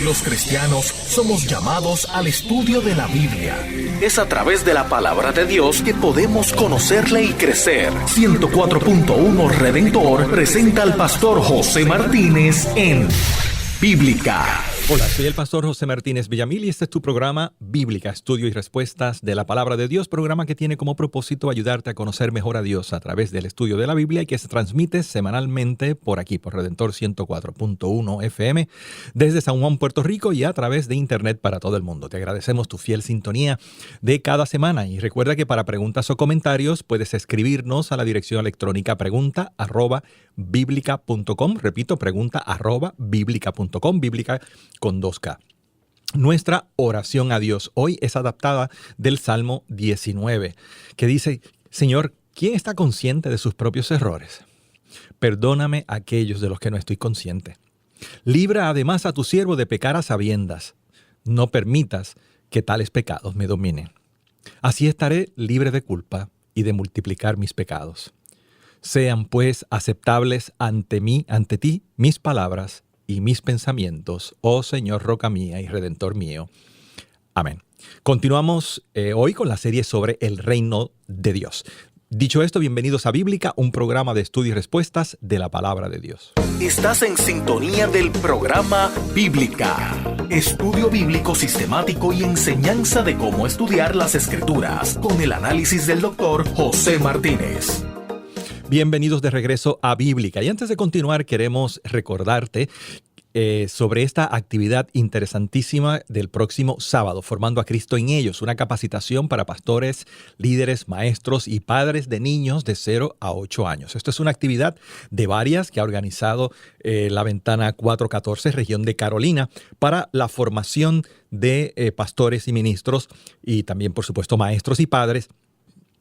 Los cristianos somos llamados al estudio de la Biblia. Es a través de la palabra de Dios que podemos conocerle y crecer. 104.1 Redentor presenta al pastor José Martínez en Bíblica. Hola, soy el pastor José Martínez Villamil y este es tu programa Bíblica, Estudio y Respuestas de la Palabra de Dios, programa que tiene como propósito ayudarte a conocer mejor a Dios a través del estudio de la Biblia y que se transmite semanalmente por aquí, por Redentor 104.1 FM, desde San Juan, Puerto Rico y a través de Internet para todo el mundo. Te agradecemos tu fiel sintonía de cada semana y recuerda que para preguntas o comentarios puedes escribirnos a la dirección electrónica pregunta@biblica.com. Repito, pregunta@biblica.com, Bíblica con 2K. Nuestra oración a Dios hoy es adaptada del Salmo 19, que dice: Señor, ¿quién está consciente de sus propios errores? Perdóname a aquellos de los que no estoy consciente. Libra además a tu siervo de pecar a sabiendas. No permitas que tales pecados me dominen. Así estaré libre de culpa y de multiplicar mis pecados. Sean pues aceptables ante ti, mis palabras y mis pensamientos, oh Señor, roca mía y redentor mío. Amén. Continuamos hoy con la serie sobre el reino de Dios. Dicho esto, bienvenidos a Bíblica, un programa de estudio y respuestas de la palabra de Dios. Estás en sintonía del programa Bíblica, estudio bíblico sistemático y enseñanza de cómo estudiar las Escrituras, con el análisis del doctor José Martínez. Bienvenidos de regreso a Bíblica. Y antes de continuar, queremos recordarte sobre esta actividad interesantísima del próximo sábado, Formando a Cristo en Ellos, una capacitación para pastores, líderes, maestros y padres de niños de 0 a 8 años. Esto es una actividad de varias que ha organizado la Ventana 414, región de Carolina, para la formación de pastores y ministros y también, por supuesto, maestros y padres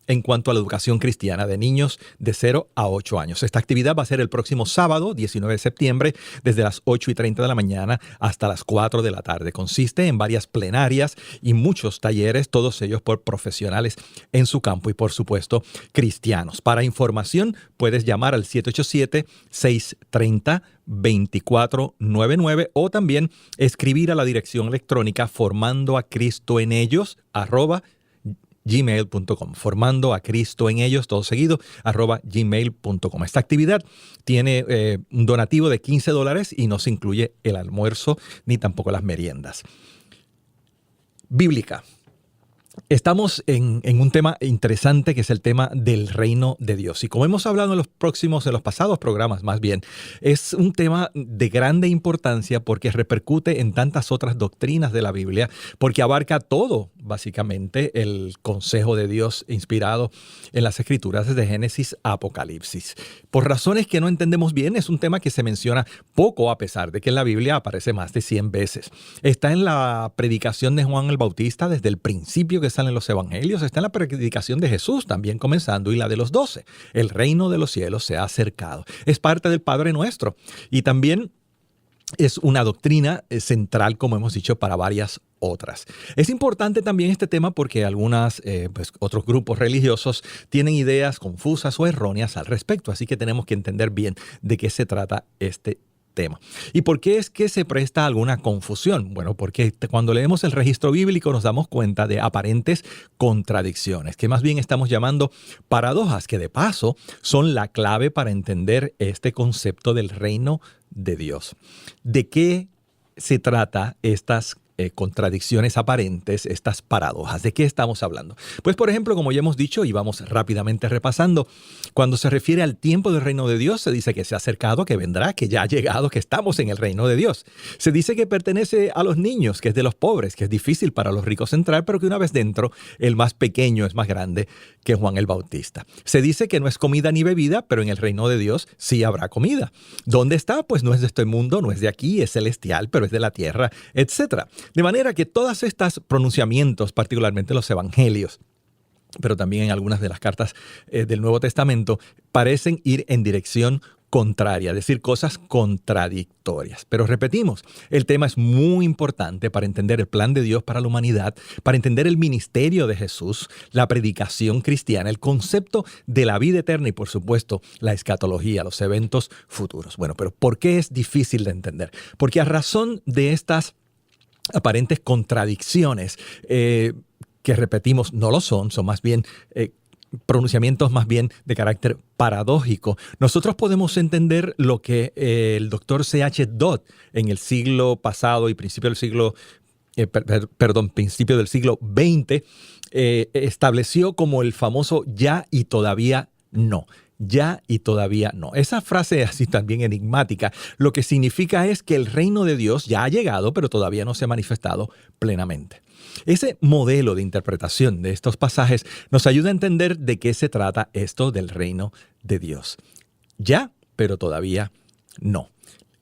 en cuanto a la educación cristiana de niños de 0 a 8 años. Esta actividad va a ser el próximo sábado, 19 de septiembre, desde las 8:30 de la mañana hasta las 4 de la tarde. Consiste en varias plenarias y muchos talleres, todos ellos por profesionales en su campo y, por supuesto, cristianos. Para información, puedes llamar al 787-630-2499 o también escribir a la dirección electrónica formandoacristoenellos@gmail.com. Formando a Cristo en ellos, todo seguido, @gmail.com. Esta actividad tiene un donativo de $15 y no se incluye el almuerzo ni tampoco las meriendas. Bíblica. Estamos en un tema interesante que es el tema del reino de Dios. Y como hemos hablado en los pasados programas más bien, es un tema de grande importancia porque repercute en tantas otras doctrinas de la Biblia, porque abarca todo, básicamente, el consejo de Dios inspirado en las Escrituras desde Génesis a Apocalipsis. Por razones que no entendemos bien, es un tema que se menciona poco a pesar de que en la Biblia aparece más de 100 veces. Está en la predicación de Juan el Bautista desde el principio que salen los evangelios, está en la predicación de Jesús también comenzando y la de los 12. El reino de los cielos se ha acercado. Es parte del Padre Nuestro y también es una doctrina central, como hemos dicho, para varias otras. Es importante también este tema porque otros grupos religiosos tienen ideas confusas o erróneas al respecto, así que tenemos que entender bien de qué se trata este tema. ¿Y por qué es que se presta alguna confusión? Bueno, porque cuando leemos el registro bíblico nos damos cuenta de aparentes contradicciones, que más bien estamos llamando paradojas, que de paso son la clave para entender este concepto del reino de Dios. ¿De qué se trata estas contradicciones aparentes, estas paradojas? ¿De qué estamos hablando? Pues, por ejemplo, como ya hemos dicho y vamos rápidamente repasando, cuando se refiere al tiempo del reino de Dios, se dice que se ha acercado, que vendrá, que ya ha llegado, que estamos en el reino de Dios. Se dice que pertenece a los niños, que es de los pobres, que es difícil para los ricos entrar, pero que una vez dentro, el más pequeño es más grande que Juan el Bautista. Se dice que no es comida ni bebida, pero en el reino de Dios sí habrá comida. ¿Dónde está? Pues no es de este mundo, no es de aquí, es celestial, pero es de la tierra, etc. De manera que todos estos pronunciamientos, particularmente los evangelios, pero también en algunas de las cartas del Nuevo Testamento, parecen ir en dirección contraria, decir cosas contradictorias. Pero repetimos, el tema es muy importante para entender el plan de Dios para la humanidad, para entender el ministerio de Jesús, la predicación cristiana, el concepto de la vida eterna y, por supuesto, la escatología, los eventos futuros. Bueno, pero ¿por qué es difícil de entender? Porque a razón de estas aparentes contradicciones que repetimos no lo son más bien pronunciamientos más bien de carácter paradójico. Nosotros podemos entender lo que el doctor C.H. Dodd en el siglo pasado y principio del siglo XX estableció como el famoso ya y todavía no. Ya y todavía no. Esa frase así también enigmática, lo que significa es que el reino de Dios ya ha llegado, pero todavía no se ha manifestado plenamente. Ese modelo de interpretación de estos pasajes nos ayuda a entender de qué se trata esto del reino de Dios. Ya, pero todavía no.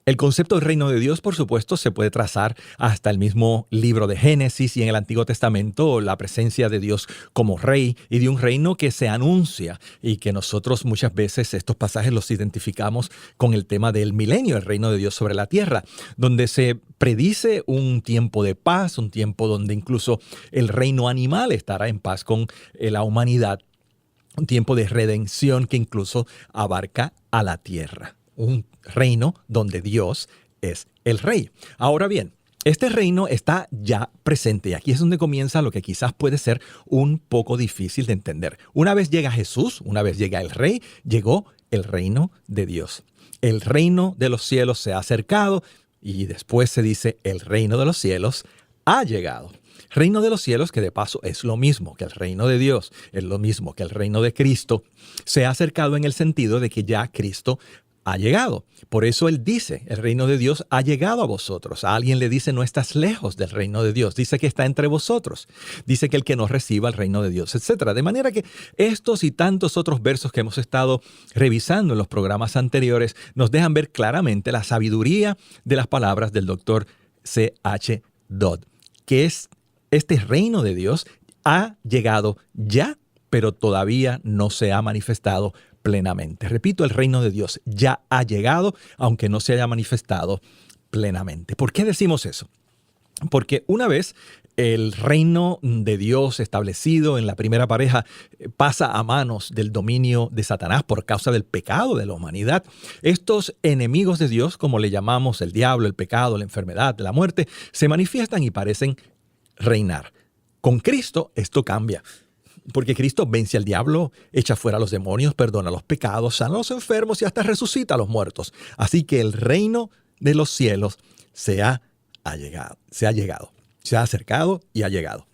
El concepto del reino de Dios, por supuesto, se puede trazar hasta el mismo libro de Génesis y en el Antiguo Testamento la presencia de Dios como rey y de un reino que se anuncia y que nosotros muchas veces estos pasajes los identificamos con el tema del milenio, el reino de Dios sobre la tierra, donde se predice un tiempo de paz, un tiempo donde incluso el reino animal estará en paz con la humanidad, un tiempo de redención que incluso abarca a la tierra. Un reino donde Dios es el rey. Ahora bien, este reino está ya presente y aquí es donde comienza lo que quizás puede ser un poco difícil de entender. Una vez llega Jesús, una vez llega el rey, llegó el reino de Dios. El reino de los cielos se ha acercado y después se dice el reino de los cielos ha llegado. Reino de los cielos, que de paso es lo mismo que el reino de Dios, es lo mismo que el reino de Cristo, se ha acercado en el sentido de que ya Cristo ha llegado. Por eso Él dice, el reino de Dios ha llegado a vosotros. A alguien le dice, no estás lejos del reino de Dios. Dice que está entre vosotros. Dice que el que no reciba el reino de Dios, etc. De manera que estos y tantos otros versos que hemos estado revisando en los programas anteriores nos dejan ver claramente la sabiduría de las palabras del doctor C.H. Dodd, que es este reino de Dios ha llegado ya, pero todavía no se ha manifestado plenamente. Repito, el reino de Dios ya ha llegado, aunque no se haya manifestado plenamente. ¿Por qué decimos eso? Porque una vez el reino de Dios establecido en la primera pareja pasa a manos del dominio de Satanás por causa del pecado de la humanidad, estos enemigos de Dios, como le llamamos el diablo, el pecado, la enfermedad, la muerte, se manifiestan y parecen reinar. Con Cristo esto cambia. Porque Cristo vence al diablo, echa fuera a los demonios, perdona los pecados, sana a los enfermos y hasta resucita a los muertos. Así que el reino de los cielos se ha acercado y ha llegado.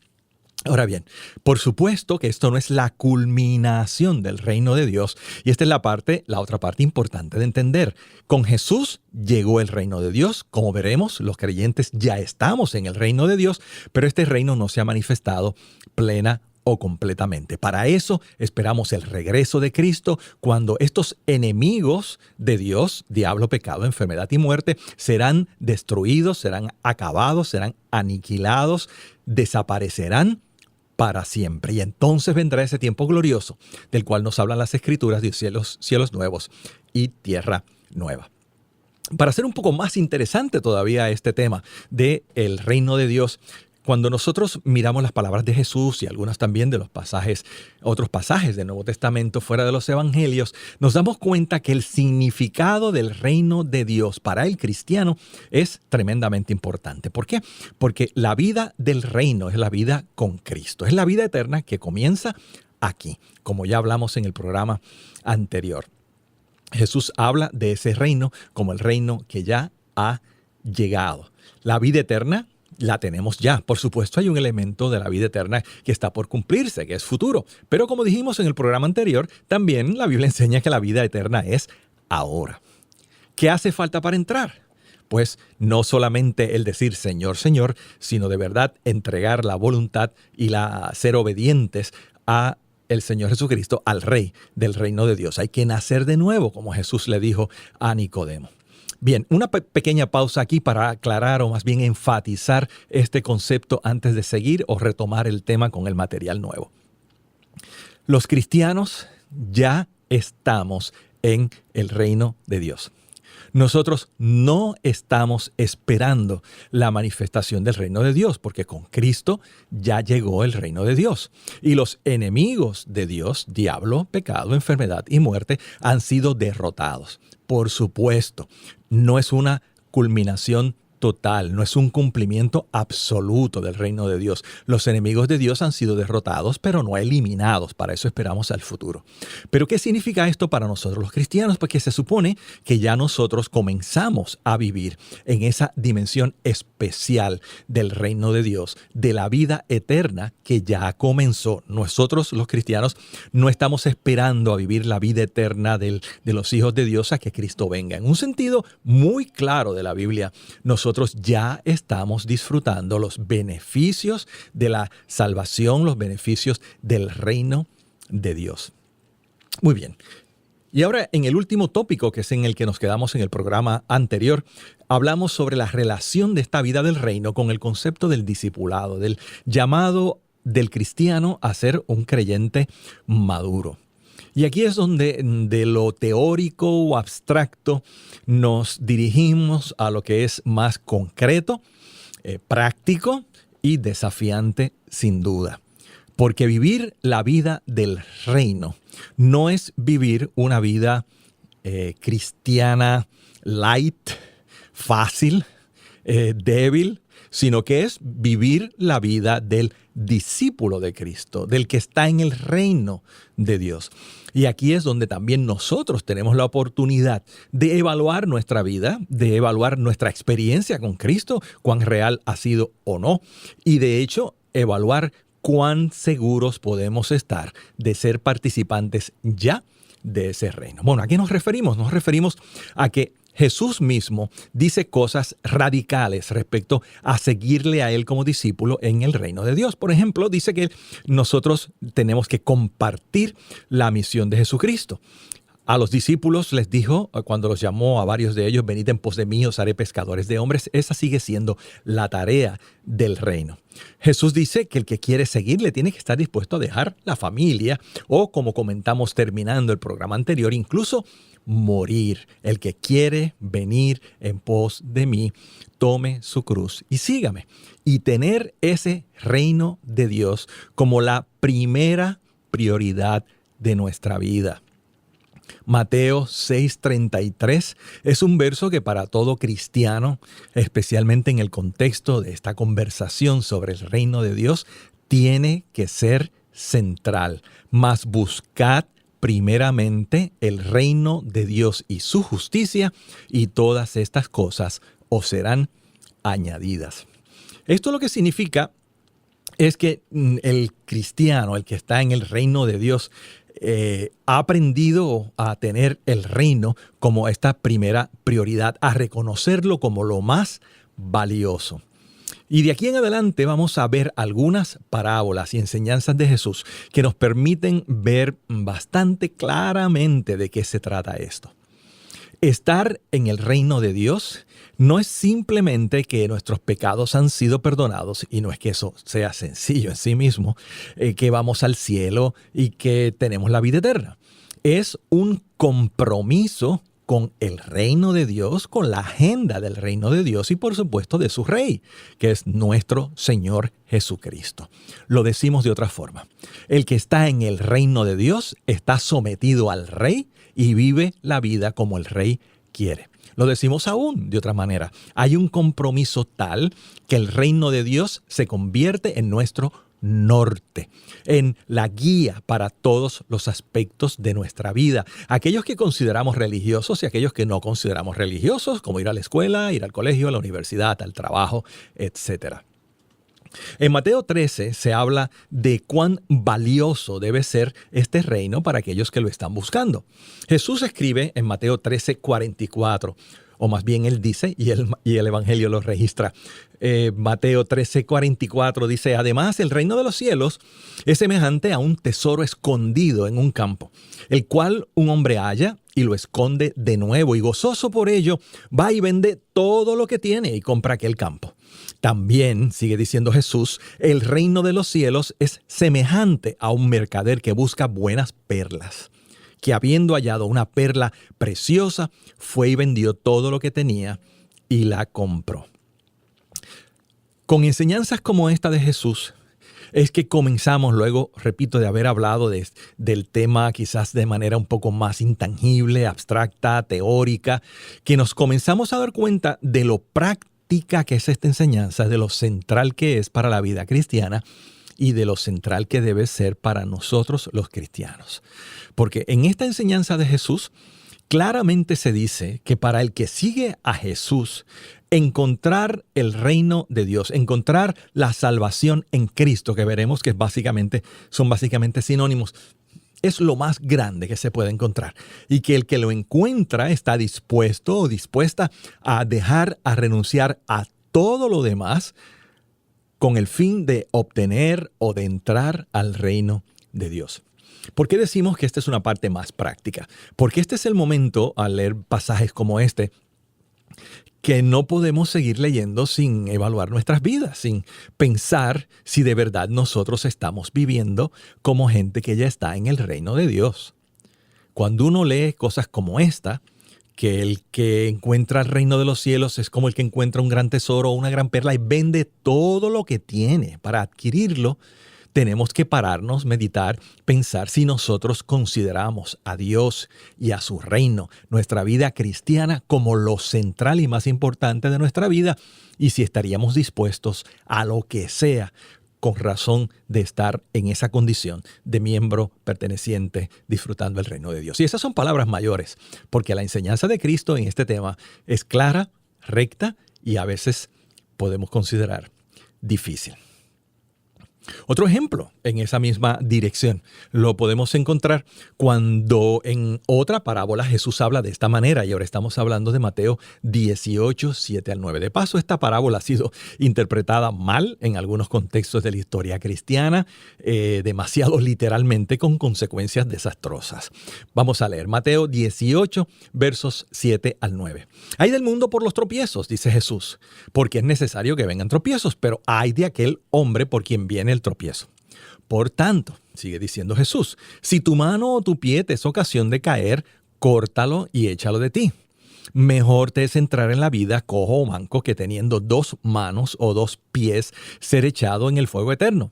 Ahora bien, por supuesto que esto no es la culminación del reino de Dios y esta es la otra parte importante de entender. Con Jesús llegó el reino de Dios. Como veremos, los creyentes ya estamos en el reino de Dios, pero este reino no se ha manifestado plena o completamente. Para eso esperamos el regreso de Cristo cuando estos enemigos de Dios, diablo, pecado, enfermedad y muerte, serán destruidos, serán acabados, serán aniquilados, desaparecerán para siempre. Y entonces vendrá ese tiempo glorioso del cual nos hablan las Escrituras de cielos nuevos y tierra nueva. Para hacer un poco más interesante todavía este tema del reino de Dios, cuando nosotros miramos las palabras de Jesús y algunas también de otros pasajes del Nuevo Testamento fuera de los Evangelios, nos damos cuenta que el significado del reino de Dios para el cristiano es tremendamente importante. ¿Por qué? Porque la vida del reino es la vida con Cristo, es la vida eterna que comienza aquí, como ya hablamos en el programa anterior. Jesús habla de ese reino como el reino que ya ha llegado. La vida eterna la tenemos ya. Por supuesto, hay un elemento de la vida eterna que está por cumplirse, que es futuro. Pero como dijimos en el programa anterior, también la Biblia enseña que la vida eterna es ahora. ¿Qué hace falta para entrar? Pues no solamente el decir Señor, Señor, sino de verdad entregar la voluntad y ser obedientes a el Señor Jesucristo, al Rey del reino de Dios. Hay que nacer de nuevo, como Jesús le dijo a Nicodemo. Bien, una pequeña pausa aquí para aclarar o más bien enfatizar este concepto antes de seguir o retomar el tema con el material nuevo. Los cristianos ya estamos en el reino de Dios. Nosotros no estamos esperando la manifestación del reino de Dios, porque con Cristo ya llegó el reino de Dios. Y los enemigos de Dios, diablo, pecado, enfermedad y muerte, han sido derrotados. Por supuesto, no es una culminación total, no es un cumplimiento absoluto del reino de Dios. Los enemigos de Dios han sido derrotados, pero no eliminados. Para eso esperamos al futuro. Pero ¿qué significa esto para nosotros los cristianos? Porque se supone que ya nosotros comenzamos a vivir en esa dimensión especial del reino de Dios, de la vida eterna que ya comenzó. Nosotros los cristianos no estamos esperando a vivir la vida eterna de los hijos de Dios a que Cristo venga. En un sentido muy claro de la Biblia, nosotros ya estamos disfrutando los beneficios de la salvación, los beneficios del reino de Dios. Muy bien. Y ahora, en el último tópico, que es en el que nos quedamos en el programa anterior, hablamos sobre la relación de esta vida del reino con el concepto del discipulado, del llamado del cristiano a ser un creyente maduro. Y aquí es donde de lo teórico o abstracto nos dirigimos a lo que es más concreto, práctico y desafiante sin duda. Porque vivir la vida del reino no es vivir una vida cristiana light, fácil, débil, sino que es vivir la vida del discípulo de Cristo, del que está en el reino de Dios. Y aquí es donde también nosotros tenemos la oportunidad de evaluar nuestra vida, de evaluar nuestra experiencia con Cristo, cuán real ha sido o no, y de hecho evaluar cuán seguros podemos estar de ser participantes ya de ese reino. Bueno, ¿a qué nos referimos? Nos referimos a que Jesús mismo dice cosas radicales respecto a seguirle a Él como discípulo en el reino de Dios. Por ejemplo, dice que nosotros tenemos que compartir la misión de Jesucristo. A los discípulos les dijo, cuando los llamó a varios de ellos, venid en pos de mí, os haré pescadores de hombres. Esa sigue siendo la tarea del reino. Jesús dice que el que quiere seguirle tiene que estar dispuesto a dejar la familia o, como comentamos terminando el programa anterior, incluso morir. El que quiere venir en pos de mí, tome su cruz y sígame. Y tener ese reino de Dios como la primera prioridad de nuestra vida. Mateo 6:33 es un verso que para todo cristiano, especialmente en el contexto de esta conversación sobre el reino de Dios, tiene que ser central. Mas buscad primeramente el reino de Dios y su justicia, y todas estas cosas os serán añadidas. Esto lo que significa es que el cristiano, el que está en el reino de Dios, ha aprendido a tener el reino como esta primera prioridad, a reconocerlo como lo más valioso. Y de aquí en adelante vamos a ver algunas parábolas y enseñanzas de Jesús que nos permiten ver bastante claramente de qué se trata esto. Estar en el reino de Dios no es simplemente que nuestros pecados han sido perdonados, y no es que eso sea sencillo en sí mismo, que vamos al cielo y que tenemos la vida eterna. Es un compromiso con el reino de Dios, con la agenda del reino de Dios y por supuesto de su Rey, que es nuestro Señor Jesucristo. Lo decimos de otra forma. El que está en el reino de Dios está sometido al Rey y vive la vida como el Rey quiere. Lo decimos aún de otra manera. Hay un compromiso tal que el reino de Dios se convierte en nuestro norte, en la guía para todos los aspectos de nuestra vida. Aquellos que consideramos religiosos y aquellos que no consideramos religiosos, como ir a la escuela, ir al colegio, a la universidad, al trabajo, etc. En Mateo 13 se habla de cuán valioso debe ser este reino para aquellos que lo están buscando. Jesús escribe en Mateo 13:44, o más bien él dice, y el Evangelio lo registra. Mateo 13:44 dice, además el reino de los cielos es semejante a un tesoro escondido en un campo, el cual un hombre halla y lo esconde de nuevo, y gozoso por ello va y vende todo lo que tiene y compra aquel campo. También, sigue diciendo Jesús, el reino de los cielos es semejante a un mercader que busca buenas perlas, que habiendo hallado una perla preciosa, fue y vendió todo lo que tenía y la compró. Con enseñanzas como esta de Jesús, es que comenzamos luego, repito, de haber hablado del tema quizás de manera un poco más intangible, abstracta, teórica, que nos comenzamos a dar cuenta de lo práctico gramática que es esta enseñanza, de lo central que es para la vida cristiana y de lo central que debe ser para nosotros los cristianos. Porque en esta enseñanza de Jesús, claramente se dice que para el que sigue a Jesús, encontrar el reino de Dios, encontrar la salvación en Cristo, que veremos que son básicamente sinónimos, es lo más grande que se puede encontrar. Y que el que lo encuentra está dispuesto o dispuesta a renunciar a todo lo demás con el fin de obtener o de entrar al reino de Dios. ¿Por qué decimos que esta es una parte más práctica? Porque este es el momento, al leer pasajes como este, que no podemos seguir leyendo sin evaluar nuestras vidas, sin pensar si de verdad nosotros estamos viviendo como gente que ya está en el reino de Dios. Cuando uno lee cosas como esta, que el que encuentra el reino de los cielos es como el que encuentra un gran tesoro o una gran perla y vende todo lo que tiene para adquirirlo, tenemos que pararnos, meditar, pensar si nosotros consideramos a Dios y a su reino, nuestra vida cristiana, como lo central y más importante de nuestra vida, y si estaríamos dispuestos a lo que sea con razón de estar en esa condición de miembro perteneciente, disfrutando el reino de Dios. Y esas son palabras mayores, porque la enseñanza de Cristo en este tema es clara, recta y a veces podemos considerar difícil. Otro ejemplo en esa misma dirección lo podemos encontrar cuando en otra parábola Jesús habla de esta manera, y ahora estamos hablando de Mateo 18, 7 al 9. De paso, esta parábola ha sido interpretada mal en algunos contextos de la historia cristiana, demasiado literalmente, con consecuencias desastrosas. Vamos a leer Mateo 18, versos 7 al 9. Hay del mundo por los tropiezos, dice Jesús, porque es necesario que vengan tropiezos, pero hay de aquel hombre por quien viene el tropiezo. Por tanto, sigue diciendo Jesús, si tu mano o tu pie te es ocasión de caer, córtalo y échalo de ti. Mejor te es entrar en la vida cojo o manco que teniendo 2 manos o 2 pies ser echado en el fuego eterno.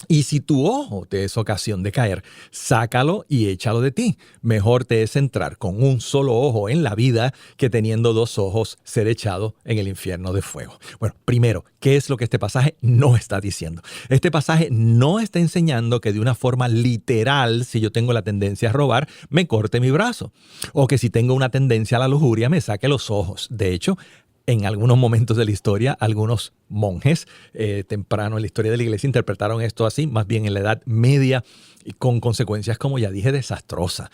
Y si tu ojo te es ocasión de caer, sácalo y échalo de ti. Mejor te es entrar con un solo ojo en la vida que teniendo 2 ojos ser echado en el infierno de fuego. Bueno, primero, ¿qué es lo que este pasaje no está diciendo? Este pasaje no está enseñando que de una forma literal, si yo tengo la tendencia a robar, me corte mi brazo. O que si tengo una tendencia a la lujuria, me saque los ojos. De hecho, en algunos momentos de la historia, algunos monjes temprano en la historia de la iglesia interpretaron esto así, más bien en la Edad Media, con consecuencias, como ya dije, desastrosas.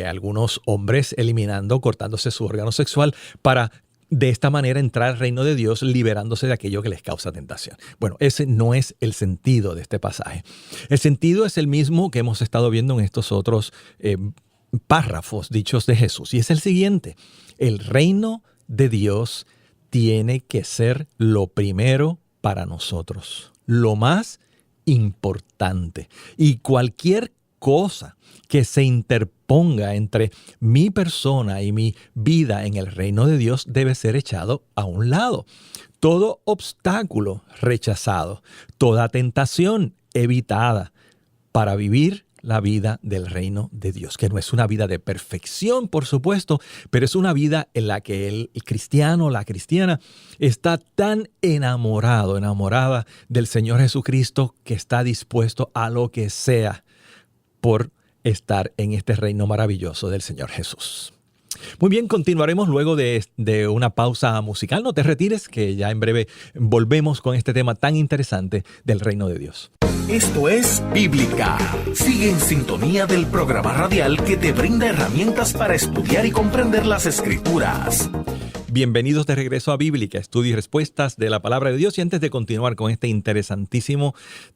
Algunos hombres cortándose su órgano sexual para de esta manera entrar al reino de Dios, liberándose de aquello que les causa tentación. Bueno, ese no es el sentido de este pasaje. El sentido es el mismo que hemos estado viendo en estos otros párrafos dichos de Jesús, y es el siguiente: el reino de Dios tiene que ser lo primero para nosotros, lo más importante. Y cualquier cosa que se interponga entre mi persona y mi vida en el reino de Dios debe ser echado a un lado. Todo obstáculo rechazado, toda tentación evitada para vivir la vida del reino de Dios, que no es una vida de perfección, por supuesto, pero es una vida en la que el cristiano, la cristiana, está tan enamorada del Señor Jesucristo que está dispuesto a lo que sea por estar en este reino maravilloso del Señor Jesús. Muy bien, continuaremos luego de una pausa musical. No te retires, que ya en breve volvemos con este tema tan interesante del reino de Dios. Esto es Bíblica. Sigue en sintonía del programa radial que te brinda herramientas para estudiar y comprender las Escrituras. Bienvenidos de regreso a Bíblica, estudio y respuestas de la Palabra de Dios. Y antes de continuar con este interesantísimo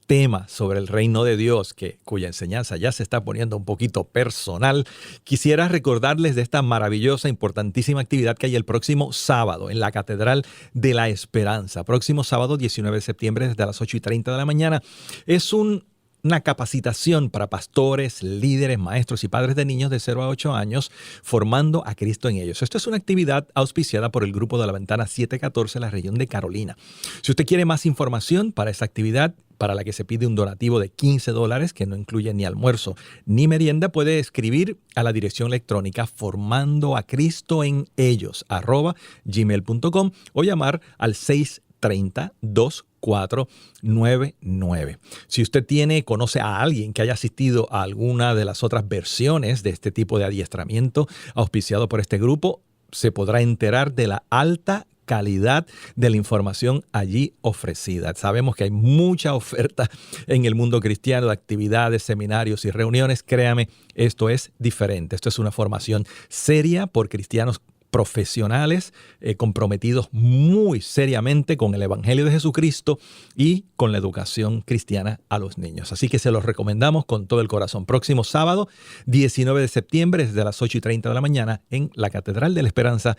tema sobre el reino de Dios, cuya enseñanza ya se está poniendo un poquito personal, quisiera recordarles de esta maravillosa, importantísima actividad que hay el próximo sábado en la Catedral de la Esperanza. Próximo sábado, 19 de septiembre, desde las 8:30 de la mañana. Es una capacitación para pastores, líderes, maestros y padres de niños de 0 a 8 años, formando a Cristo en ellos. Esto es una actividad auspiciada por el grupo de la Ventana 714 en la región de Carolina. Si usted quiere más información para esa actividad, para la que se pide un donativo de $15, que no incluye ni almuerzo ni merienda, puede escribir a la dirección electrónica formandoacristoenellos@gmail.com o llamar al 630-2499. Si usted conoce a alguien que haya asistido a alguna de las otras versiones de este tipo de adiestramiento auspiciado por este grupo, se podrá enterar de la alta calidad de la información allí ofrecida. Sabemos que hay mucha oferta en el mundo cristiano de actividades, seminarios y reuniones. Créame, esto es diferente. Esto es una formación seria por cristianos profesionales comprometidos muy seriamente con el Evangelio de Jesucristo y con la educación cristiana a los niños. Así que se los recomendamos con todo el corazón. Próximo sábado, 19 de septiembre, desde las 8:30 de la mañana, en la Catedral de la Esperanza,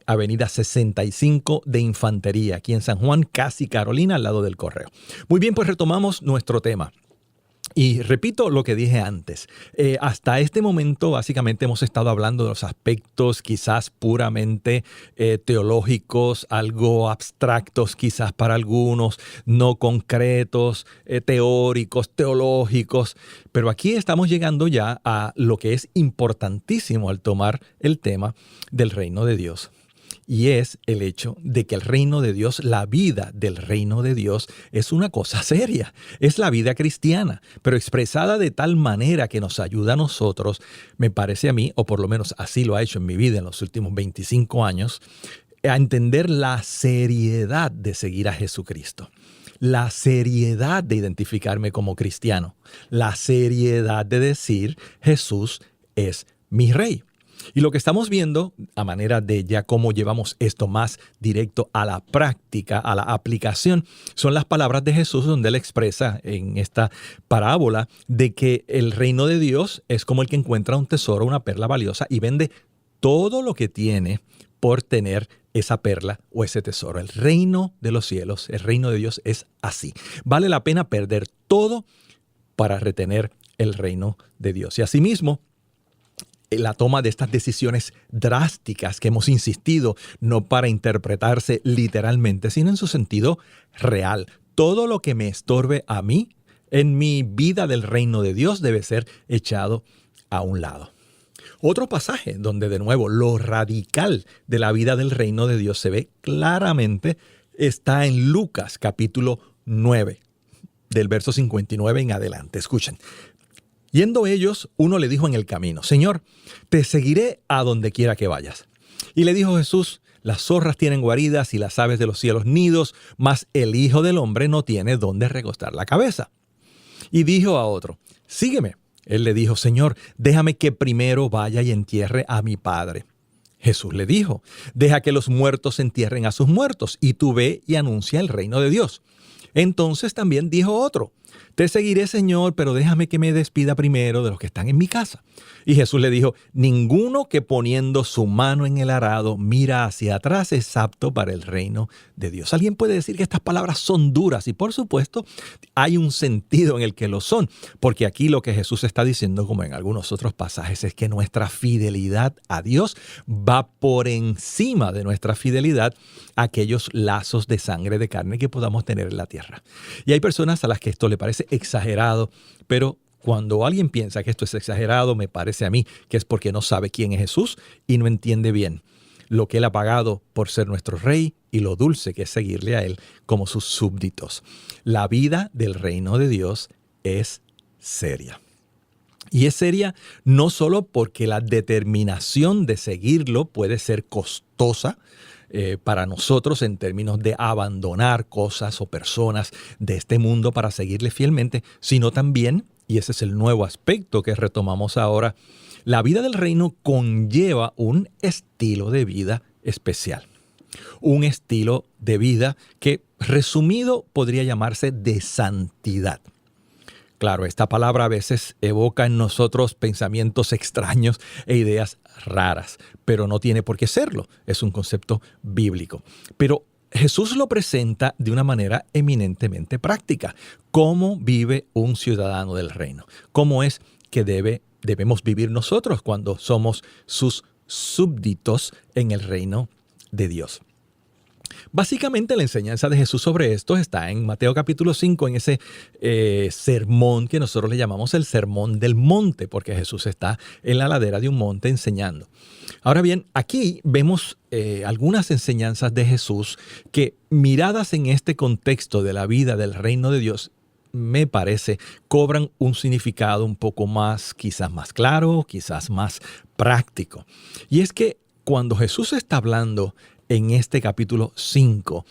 Avenida 65 de Infantería, aquí en San Juan, casi Carolina, al lado del correo. Muy bien, pues retomamos nuestro tema. Y repito lo que dije antes. Hasta este momento, básicamente, hemos estado hablando de los aspectos quizás puramente teológicos, algo abstractos quizás para algunos, no concretos, teóricos, teológicos. Pero aquí estamos llegando ya a lo que es importantísimo al tomar el tema del reino de Dios. Y es el hecho de que el reino de Dios, la vida del reino de Dios, es una cosa seria. Es la vida cristiana, pero expresada de tal manera que nos ayuda a nosotros, me parece a mí, o por lo menos así lo ha hecho en mi vida en los últimos 25 años, a entender la seriedad de seguir a Jesucristo. La seriedad de identificarme como cristiano. La seriedad de decir, Jesús es mi rey. Y lo que estamos viendo, a manera de ya cómo llevamos esto más directo a la práctica, a la aplicación, son las palabras de Jesús donde él expresa en esta parábola de que el reino de Dios es como el que encuentra un tesoro, una perla valiosa y vende todo lo que tiene por tener esa perla o ese tesoro. El reino de los cielos, el reino de Dios es así. Vale la pena perder todo para retener el reino de Dios. Y asimismo, la toma de estas decisiones drásticas que hemos insistido, no para interpretarse literalmente, sino en su sentido real. Todo lo que me estorbe a mí en mi vida del reino de Dios debe ser echado a un lado. Otro pasaje donde de nuevo lo radical de la vida del reino de Dios se ve claramente está en Lucas capítulo 9, del verso 59 en adelante. Escuchen. Yendo ellos, uno le dijo en el camino, Señor, te seguiré a donde quiera que vayas. Y le dijo Jesús, las zorras tienen guaridas y las aves de los cielos nidos, mas el Hijo del Hombre no tiene dónde recostar la cabeza. Y dijo a otro, sígueme. Él le dijo, Señor, déjame que primero vaya y entierre a mi Padre. Jesús le dijo, deja que los muertos entierren a sus muertos, y tú ve y anuncia el reino de Dios. Entonces también dijo otro, te seguiré, Señor, pero déjame que me despida primero de los que están en mi casa. Y Jesús le dijo, ninguno que poniendo su mano en el arado mira hacia atrás es apto para el reino de Dios. Alguien puede decir que estas palabras son duras y por supuesto hay un sentido en el que lo son, porque aquí lo que Jesús está diciendo, como en algunos otros pasajes, es que nuestra fidelidad a Dios va por encima de nuestra fidelidad a aquellos lazos de sangre, de carne que podamos tener en la tierra. Y hay personas a las que esto le parece exagerado, pero cuando alguien piensa que esto es exagerado, me parece a mí que es porque no sabe quién es Jesús y no entiende bien lo que Él ha pagado por ser nuestro Rey y lo dulce que es seguirle a Él como sus súbditos. La vida del reino de Dios es seria. Y es seria no solo porque la determinación de seguirlo puede ser costosa para nosotros en términos de abandonar cosas o personas de este mundo para seguirle fielmente, sino también, y ese es el nuevo aspecto que retomamos ahora, la vida del reino conlleva un estilo de vida especial. Un estilo de vida que, resumido, podría llamarse de santidad. Claro, esta palabra a veces evoca en nosotros pensamientos extraños e ideas raras, pero no tiene por qué serlo. Es un concepto bíblico. Pero Jesús lo presenta de una manera eminentemente práctica. ¿Cómo vive un ciudadano del reino? ¿Cómo es que debemos vivir nosotros cuando somos sus súbditos en el reino de Dios? Básicamente la enseñanza de Jesús sobre esto está en Mateo capítulo 5, en ese sermón que nosotros le llamamos el Sermón del Monte, porque Jesús está en la ladera de un monte enseñando. Ahora bien, aquí vemos algunas enseñanzas de Jesús que, miradas en este contexto de la vida del reino de Dios, me parece, cobran un significado un poco más, quizás más claro, quizás más práctico. Y es que cuando Jesús está hablando en este capítulo 5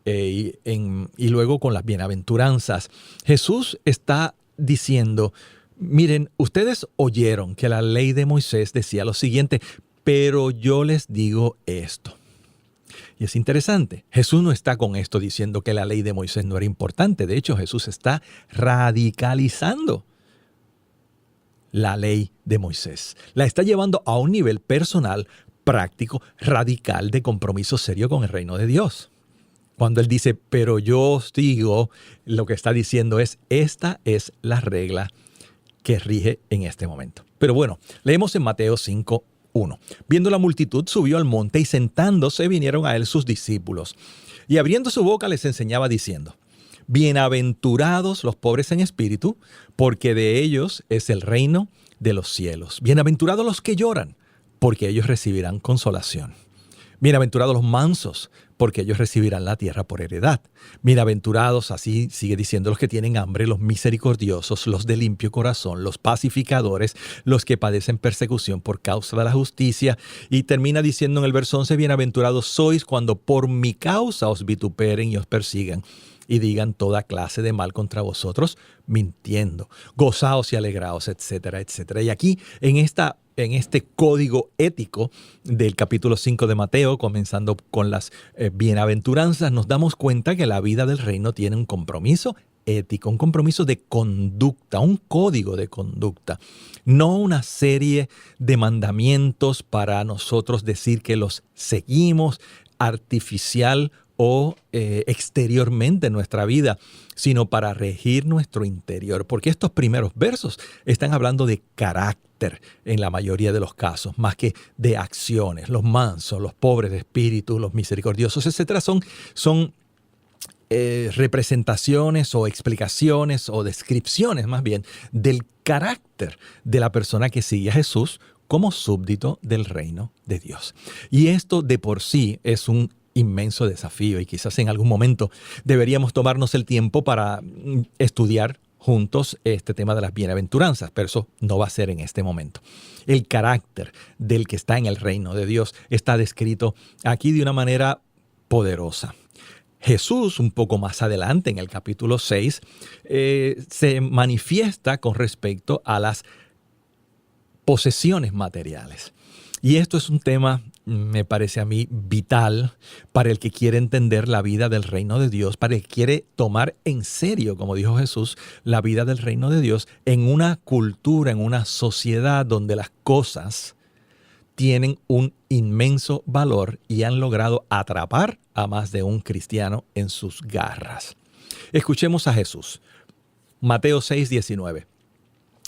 y luego con las bienaventuranzas, Jesús está diciendo, miren, ustedes oyeron que la ley de Moisés decía lo siguiente, pero yo les digo esto. Y es interesante, Jesús no está con esto diciendo que la ley de Moisés no era importante. De hecho, Jesús está radicalizando la ley de Moisés. La está llevando a un nivel personal, práctico, radical, de compromiso serio con el reino de Dios. Cuando él dice, pero yo os digo, lo que está diciendo es, esta es la regla que rige en este momento. Pero bueno, leemos en Mateo 5, 1. Viendo la multitud, subió al monte y sentándose vinieron a él sus discípulos. Y abriendo su boca les enseñaba diciendo, bienaventurados los pobres en espíritu, porque de ellos es el reino de los cielos. Bienaventurados los que lloran, porque ellos recibirán consolación. Bienaventurados los mansos, porque ellos recibirán la tierra por heredad. Bienaventurados, así sigue diciendo, los que tienen hambre, los misericordiosos, los de limpio corazón, los pacificadores, los que padecen persecución por causa de la justicia. Y termina diciendo en el verso 11, bienaventurados sois cuando por mi causa os vituperen y os persigan y digan toda clase de mal contra vosotros, mintiendo. Gozaos y alegraos, etcétera, etcétera. Y aquí, en este código ético del capítulo 5 de Mateo, comenzando con las bienaventuranzas, nos damos cuenta que la vida del reino tiene un compromiso ético, un compromiso de conducta, un código de conducta, no una serie de mandamientos para nosotros decir que los seguimos artificial o exteriormente en nuestra vida, sino para regir nuestro interior. Porque estos primeros versos están hablando de carácter en la mayoría de los casos, más que de acciones. Los mansos, los pobres de espíritu, los misericordiosos, etcétera, son representaciones o explicaciones o descripciones más bien del carácter de la persona que sigue a Jesús como súbdito del reino de Dios. Y esto de por sí es un inmenso desafío y quizás en algún momento deberíamos tomarnos el tiempo para estudiar juntos este tema de las bienaventuranzas, pero eso no va a ser en este momento. El carácter del que está en el reino de Dios está descrito aquí de una manera poderosa. Jesús, un poco más adelante en el capítulo 6, se manifiesta con respecto a las posesiones materiales. Y esto es un tema, me parece a mí, vital para el que quiere entender la vida del reino de Dios, para el que quiere tomar en serio, como dijo Jesús, la vida del reino de Dios en una cultura, en una sociedad donde las cosas tienen un inmenso valor y han logrado atrapar a más de un cristiano en sus garras. Escuchemos a Jesús. Mateo 6, 19.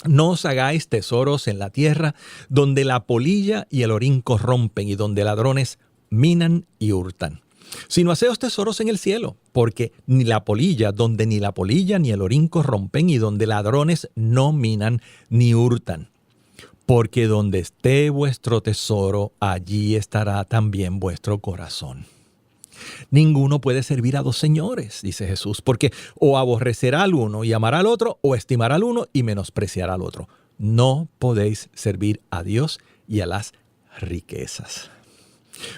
No os hagáis tesoros en la tierra, donde la polilla y el orín corrompen y donde ladrones minan y hurtan. Sino haceos tesoros en el cielo, porque ni la polilla ni el orín corrompen y donde ladrones no minan ni hurtan. Porque donde esté vuestro tesoro, allí estará también vuestro corazón. Ninguno puede servir a dos señores, dice Jesús, porque o aborrecerá al uno y amará al otro, o estimará al uno y menospreciará al otro. No podéis servir a Dios y a las riquezas.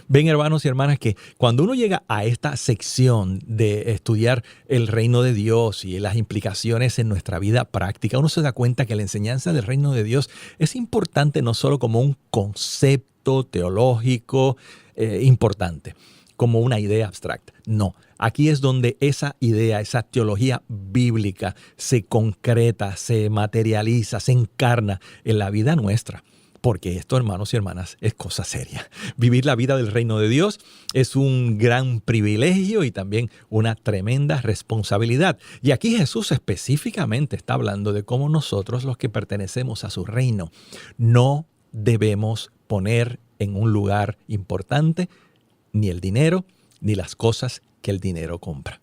Ven, hermanos y hermanas, que cuando uno llega a esta sección de estudiar el reino de Dios y las implicaciones en nuestra vida práctica, uno se da cuenta que la enseñanza del reino de Dios es importante no solo como un concepto teológico importante, como una idea abstracta. No, aquí es donde esa idea, esa teología bíblica se concreta, se materializa, se encarna en la vida nuestra. Porque esto, hermanos y hermanas, es cosa seria. Vivir la vida del reino de Dios es un gran privilegio y también una tremenda responsabilidad. Y aquí Jesús específicamente está hablando de cómo nosotros, los que pertenecemos a su reino, no debemos poner en un lugar importante ni el dinero, ni las cosas que el dinero compra.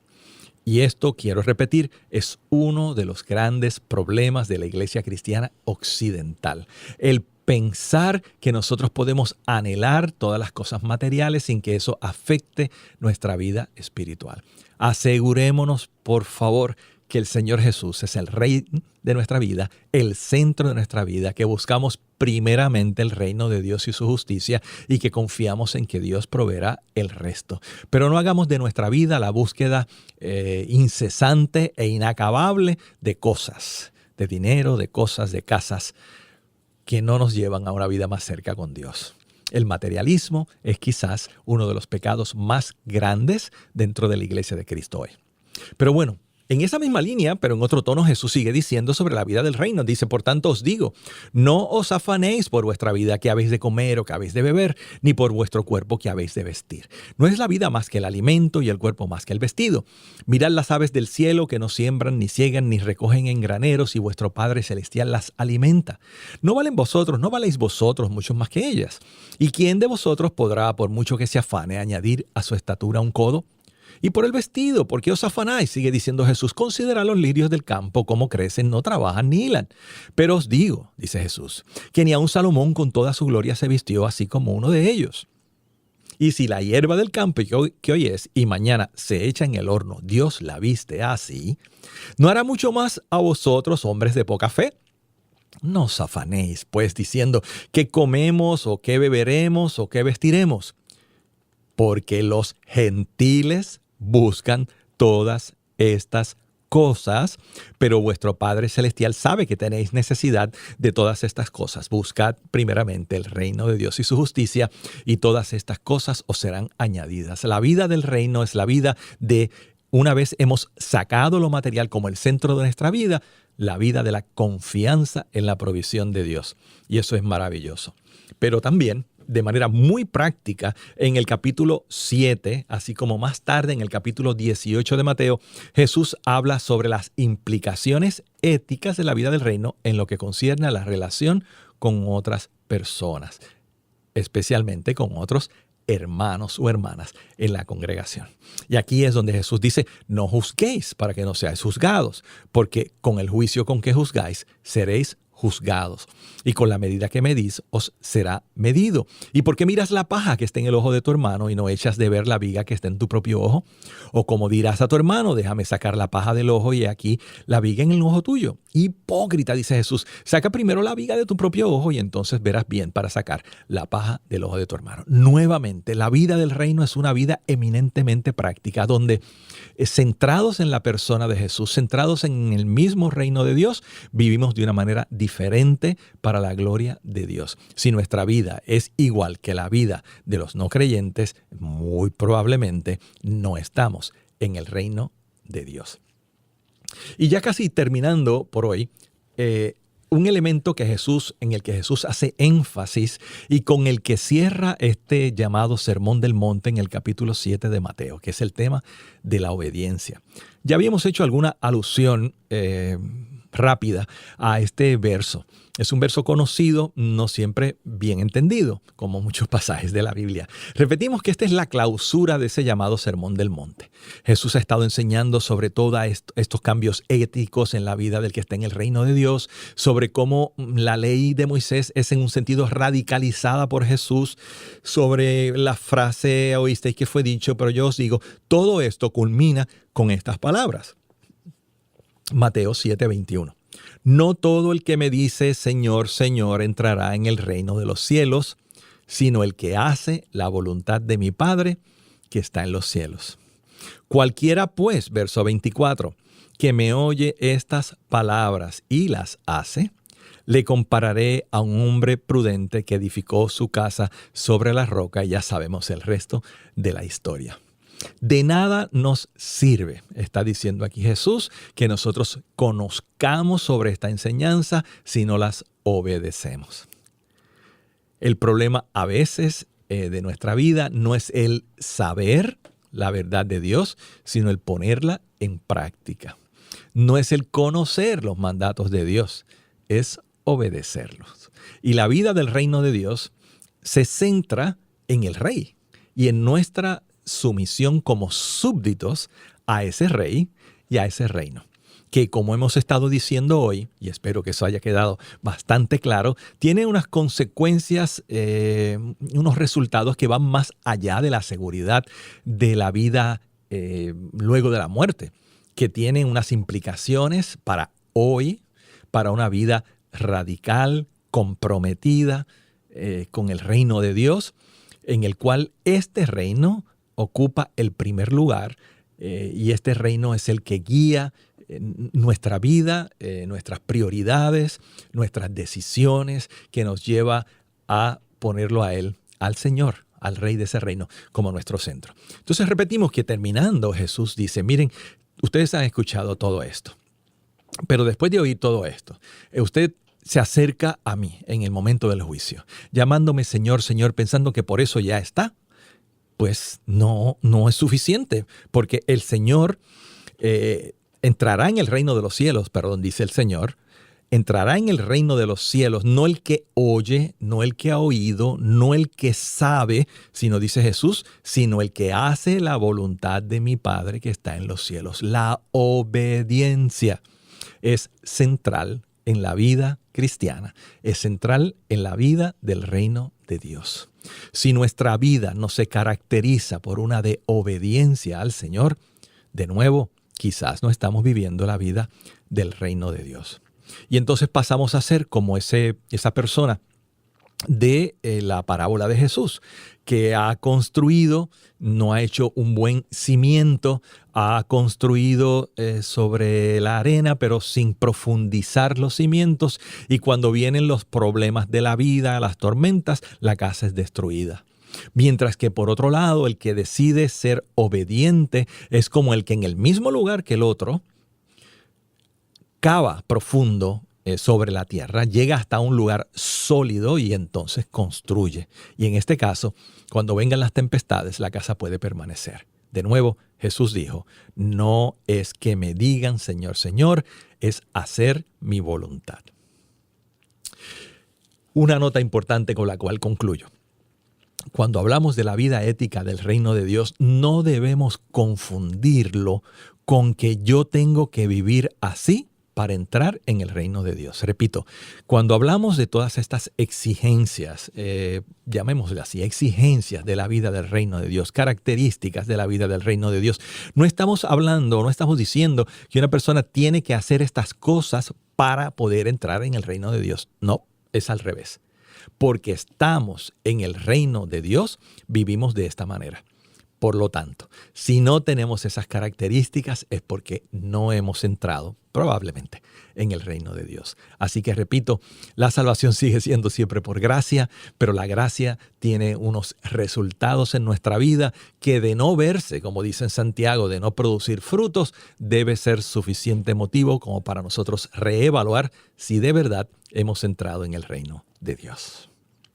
Y esto, quiero repetir, es uno de los grandes problemas de la iglesia cristiana occidental. El pensar que nosotros podemos anhelar todas las cosas materiales sin que eso afecte nuestra vida espiritual. Asegurémonos, por favor, que el Señor Jesús es el Rey de nuestra vida, el centro de nuestra vida, que buscamos primeramente el reino de Dios y su justicia y que confiamos en que Dios proveerá el resto. Pero no hagamos de nuestra vida la búsqueda incesante e inacabable de cosas, de dinero, de cosas, de casas, que no nos llevan a una vida más cerca con Dios. El materialismo es quizás uno de los pecados más grandes dentro de la iglesia de Cristo hoy. Pero bueno, en esa misma línea, pero en otro tono, Jesús sigue diciendo sobre la vida del reino. Dice, por tanto os digo, no os afanéis por vuestra vida, que habéis de comer o que habéis de beber, ni por vuestro cuerpo que habéis de vestir. No es la vida más que el alimento y el cuerpo más que el vestido. Mirad las aves del cielo que no siembran, ni ciegan, ni recogen en graneros, y vuestro Padre Celestial las alimenta. ¿No valéis vosotros mucho más que ellas? ¿Y quién de vosotros podrá, por mucho que se afane, añadir a su estatura un codo? Y por el vestido, ¿por qué os afanáis? Sigue diciendo Jesús, considerad los lirios del campo, cómo crecen, no trabajan ni hilan. Pero os digo, dice Jesús, que ni aun Salomón con toda su gloria se vistió así como uno de ellos. Y si la hierba del campo que hoy es y mañana se echa en el horno, Dios la viste así, ¿no hará mucho más a vosotros, hombres de poca fe? No os afanéis, pues, diciendo, ¿qué comemos o qué beberemos o qué vestiremos? Porque los gentiles buscan todas estas cosas, pero vuestro Padre Celestial sabe que tenéis necesidad de todas estas cosas. Buscad primeramente el reino de Dios y su justicia, y todas estas cosas os serán añadidas. La vida del reino es la vida de, una vez hemos sacado lo material como el centro de nuestra vida, la vida de la confianza en la provisión de Dios. Y eso es maravilloso. Pero también, de manera muy práctica, en el capítulo 7, así como más tarde en el capítulo 18 de Mateo, Jesús habla sobre las implicaciones éticas de la vida del reino en lo que concierne a la relación con otras personas, especialmente con otros hermanos o hermanas en la congregación. Y aquí es donde Jesús dice, no juzguéis para que no seáis juzgados, porque con el juicio con que juzgáis seréis juzgados, y con la medida que medís os será medido. ¿Y por qué miras la paja que está en el ojo de tu hermano y no echas de ver la viga que está en tu propio ojo? O como dirás a tu hermano, déjame sacar la paja del ojo y aquí la viga en el ojo tuyo. Hipócrita, dice Jesús, saca primero la viga de tu propio ojo y entonces verás bien para sacar la paja del ojo de tu hermano. Nuevamente, la vida del reino es una vida eminentemente práctica, donde centrados en la persona de Jesús, centrados en el mismo reino de Dios, vivimos de una manera diferente para la gloria de Dios. Si nuestra vida es igual que la vida de los no creyentes, muy probablemente no estamos en el reino de Dios. Y ya casi terminando por hoy, un elemento en el que Jesús hace énfasis y con el que cierra este llamado Sermón del Monte en el capítulo 7 de Mateo, que es el tema de la obediencia. Ya habíamos hecho alguna alusión rápida a este verso. Es un verso conocido, no siempre bien entendido, como muchos pasajes de la Biblia. Repetimos que esta es la clausura de ese llamado Sermón del Monte. Jesús ha estado enseñando sobre todos estos cambios éticos en la vida del que está en el reino de Dios, sobre cómo la ley de Moisés es en un sentido radicalizada por Jesús, sobre la frase oísteis que fue dicho, pero yo os digo, todo esto culmina con estas palabras. Mateo 7:21. No todo el que me dice Señor, Señor entrará en el reino de los cielos, sino el que hace la voluntad de mi Padre que está en los cielos. Cualquiera pues, verso 24, que me oye estas palabras y las hace, le compararé a un hombre prudente que edificó su casa sobre la roca, y ya sabemos el resto de la historia. De nada nos sirve, está diciendo aquí Jesús, que nosotros conozcamos sobre esta enseñanza si no las obedecemos. El problema a veces de nuestra vida no es el saber la verdad de Dios, sino el ponerla en práctica. No es el conocer los mandatos de Dios, es obedecerlos. Y la vida del reino de Dios se centra en el Rey y en nuestra sumisión como súbditos a ese rey y a ese reino, que como hemos estado diciendo hoy, y espero que eso haya quedado bastante claro, tiene unas consecuencias, unos resultados que van más allá de la seguridad de la vida luego de la muerte, que tienen unas implicaciones para hoy, para una vida radical, comprometida con el reino de Dios, en el cual este reino ocupa el primer lugar y este reino es el que guía nuestra vida, nuestras prioridades, nuestras decisiones, que nos lleva a ponerlo a Él, al Señor, al Rey de ese reino, como nuestro centro. Entonces repetimos que terminando Jesús dice, miren, ustedes han escuchado todo esto, pero después de oír todo esto, usted se acerca a mí en el momento del juicio, llamándome Señor, Señor, pensando que por eso ya está. Pues no es suficiente, porque el Señor entrará en el reino de los cielos, dice el Señor, entrará en el reino de los cielos, no el que oye, no el que ha oído, no el que sabe, sino, dice Jesús, sino el que hace la voluntad de mi Padre que está en los cielos. La obediencia es central en la vida cristiana, es central en la vida del reino de Dios. Si nuestra vida no se caracteriza por una de obediencia al Señor, de nuevo, quizás no estamos viviendo la vida del reino de Dios. Y entonces pasamos a ser como esa persona de la parábola de Jesús, que ha construido, no ha hecho un buen cimiento, ha construido sobre la arena, pero sin profundizar los cimientos, y cuando vienen los problemas de la vida, las tormentas, la casa es destruida. Mientras que por otro lado, el que decide ser obediente es como el que en el mismo lugar que el otro cava profundo sobre la tierra, llega hasta un lugar sólido y entonces construye. Y en este caso, cuando vengan las tempestades, la casa puede permanecer. De nuevo, Jesús dijo, no es que me digan Señor, Señor, es hacer mi voluntad. Una nota importante con la cual concluyo. Cuando hablamos de la vida ética del reino de Dios, no debemos confundirlo con que yo tengo que vivir así para entrar en el reino de Dios. Repito, cuando hablamos de todas estas exigencias, llamémosle así, exigencias de la vida del reino de Dios, características de la vida del reino de Dios, no estamos hablando, no estamos diciendo que una persona tiene que hacer estas cosas para poder entrar en el reino de Dios. No, es al revés. Porque estamos en el reino de Dios, vivimos de esta manera. Por lo tanto, si no tenemos esas características es porque no hemos entrado probablemente en el reino de Dios. Así que repito, la salvación sigue siendo siempre por gracia, pero la gracia tiene unos resultados en nuestra vida que de no verse, como dice en Santiago, de no producir frutos, debe ser suficiente motivo como para nosotros reevaluar si de verdad hemos entrado en el reino de Dios.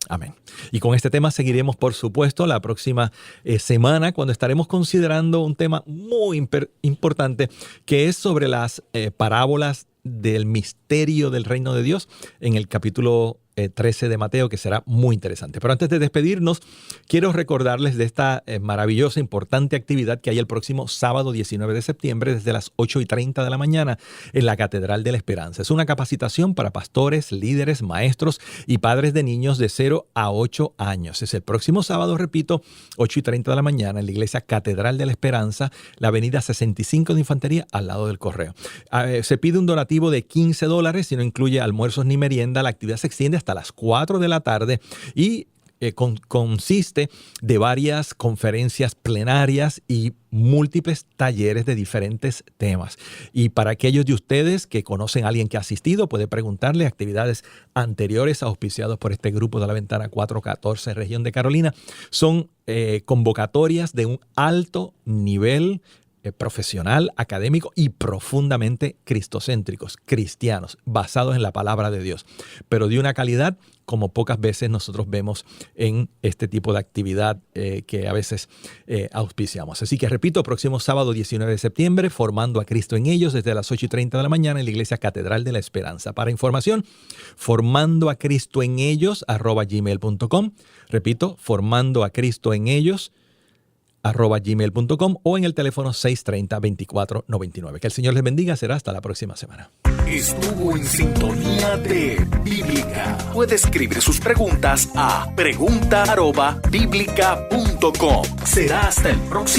Amén. Y con este tema seguiremos, por supuesto, la próxima semana, cuando estaremos considerando un tema muy importante, que es sobre las parábolas del misterio del reino de Dios en el capítulo 13 de Mateo, que será muy interesante. Pero antes de despedirnos, quiero recordarles de esta maravillosa, importante actividad que hay el próximo sábado 19 de septiembre desde las 8:30 de la mañana en la Catedral de la Esperanza. Es una capacitación para pastores, líderes, maestros y padres de niños de 0 a 8 años. Es el próximo sábado, repito, 8:30 de la mañana en la Iglesia Catedral de la Esperanza, la avenida 65 de Infantería, al lado del correo. Se pide un donativo de $15, si no incluye almuerzos ni merienda. La actividad se extiende hasta las 4 de la tarde y consiste de varias conferencias plenarias y múltiples talleres de diferentes temas. Y para aquellos de ustedes que conocen a alguien que ha asistido, puede preguntarle actividades anteriores auspiciados por este grupo de la Ventana 414, región de Carolina. Son convocatorias de un alto nivel profesional, académico y profundamente cristocéntricos, cristianos, basados en la palabra de Dios, pero de una calidad como pocas veces nosotros vemos en este tipo de actividad que a veces auspiciamos. Así que repito, próximo sábado 19 de septiembre, Formando a Cristo en ellos, desde las 8:30 de la mañana en la Iglesia Catedral de la Esperanza. Para información, formandoacristoenellos@gmail.com. Repito, formandoacristoenellos biblicapodcast@gmail.com o en el teléfono 630-2499. Que el Señor les bendiga. Será hasta la próxima semana. Estuvo en sintonía de Bíblica. Puede escribir sus preguntas a pregunta@biblica.com. Será hasta el próximo.